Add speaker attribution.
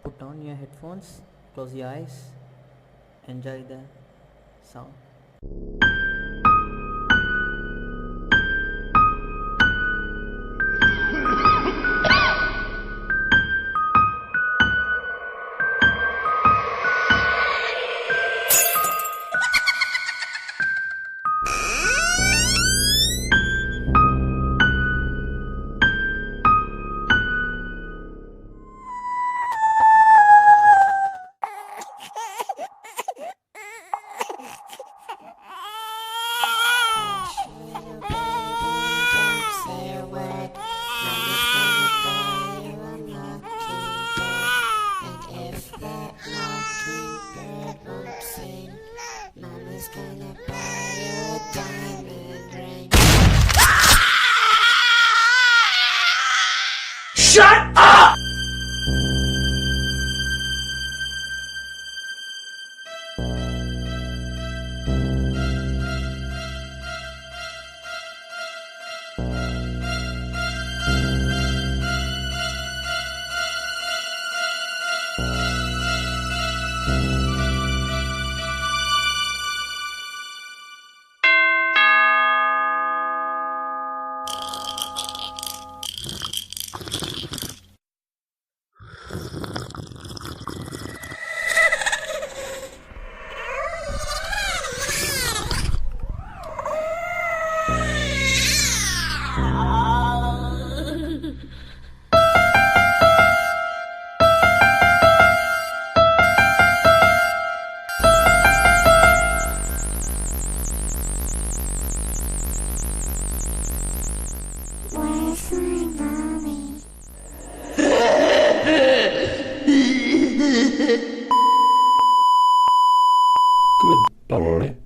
Speaker 1: Put on your headphones, close your eyes, enjoy the sound.
Speaker 2: Mama's gonna buy you a diamond ring.
Speaker 3: Shut up!
Speaker 2: Where's my mommy?
Speaker 3: Good boy.